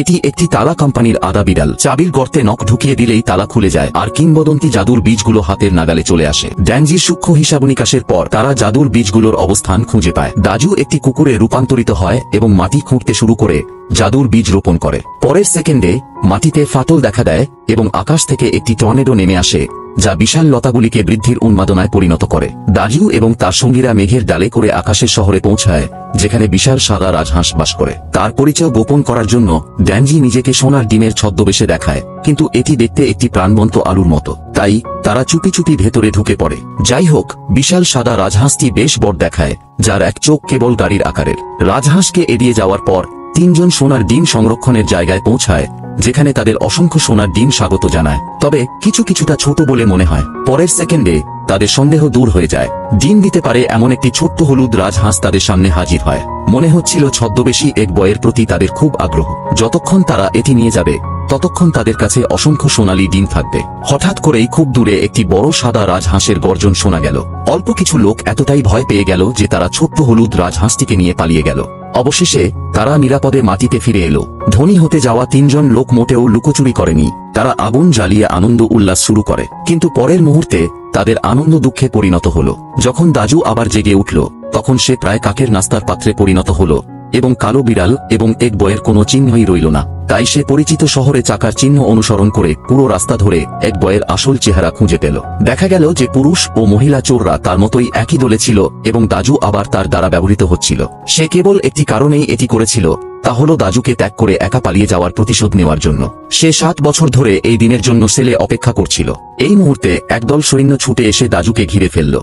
এটি একটি তালা কোম্পানির আদা বিড়াল। চাবির গর্তে নখ ঢুকিয়ে দিলেই তালা খুলে যায় আর কিংবদন্তি জাদুর বীজগুলো হাতের নাগালে চলে আসে। ড্যানজির সূক্ষ্ম হিসাব নিকাশের পর তারা জাদুর বীজগুলোর অবস্থান খুঁজে পায়। দাজু একটি কুকুরে রূপান্তরিত হয় এবং মাটি খুঁড়তে শুরু করে জাদুর বীজ রোপণ করে। পরের সেকেন্ডে মাটিতে ফাটল দেখা দেয় এবং আকাশ থেকে একটি টর্নেডো নেমে আসে যা বিশাল লতাগুলিকে বৃদ্ধির উন্মাদনায় পরিণত করে। দাজু এবং তার সঙ্গীরা মেঘের ডালে করে আকাশের শহরে পৌঁছায় যেখানে বিশাল সাদা রাজহাঁস বাস করে। তার পরিচয় গোপন করার জন্য ড্যানজি নিজেকে সোনার ডিমের ছদ্মবেশে দেখায়, কিন্তু এটি দেখতে একটি প্রাণবন্ত আলুর মতো। তাই তারা চুপি চুপি ভেতরে ঢুকে পড়ে। যাই হোক, বিশাল সাদা রাজহাঁসটি বেশ বড় দেখায়, যার এক চোখ কেবল গাড়ির আকারের। রাজহাঁসকে এড়িয়ে যাওয়ার পর তিনজন সোনার ডিম সংরক্ষণের জায়গায় পৌঁছায় যেখানে তাদের অসংখ্য সোনার ডিম স্বাগত জানায়, তবে কিছুটা ছোট বলে মনে হয়। পরের সেকেন্ডে তাদের সন্দেহ দূর হয়ে যায়। ডিম দিতে পারে এমন একটি ছোট্ট হলুদ রাজহাঁস তাদের সামনে হাজির হয়। মনে হচ্ছিল ছদ্মবেশী এক বয়ের প্রতি তাদের খুব আগ্রহ। যতক্ষণ তারা এটি নিয়ে যাবে ততক্ষণ তাদের কাছে অসংখ্য সোনালী ডিম থাকবে। হঠাৎ করেই খুব দূরে একটি বড় সাদা রাজহাঁসের গর্জন শোনা গেল। অল্প কিছু লোক এতটাই ভয় পেয়ে গেল যে তারা ছোট্ট হলুদ রাজহাঁসটিকে নিয়ে পালিয়ে গেল। অবশেষে তারা নিরাপদে মাটিতে ফিরে এলো। ধনী হতে যাওয়া তিনজন লোক মোটেও লুকোচুরি করেনি। তারা আগুন জ্বালিয়ে আনন্দ উল্লাস শুরু করে, কিন্তু পরের মুহূর্তে তাদের আনন্দ দুঃখে পরিণত হলো। যখন দাজু আবার জেগে উঠল তখন সে প্রায় কাকের নাস্তার পাত্রে পরিণত হলো এবং কালো বিড়াল এবং এক বয়ের কোনো চিহ্নই রইল না। তাই সে পরিচিত শহরে চাকার চিহ্ন অনুসরণ করে পুরো রাস্তা ধরে এক বয়ের আসল চেহারা খুঁজে পেল। দেখা গেল যে পুরুষ ও মহিলা চোররা তার মতোই একই দলে ছিল এবং দাজু আবার তার দ্বারা ব্যবহৃত হচ্ছিল। সে কেবল একটি কারণেই এটি করেছিল, তা হলো দাজুকে ত্যাগ করে একা পালিয়ে যাওয়ার প্রতিশোধ নেওয়ার জন্য। সে 7 বছর ধরে এই দিনের জন্য সেলে অপেক্ষা করছিল। এই মুহূর্তে একদল সৈন্য ছুটে এসে দাজুকে ঘিরে ফেলল।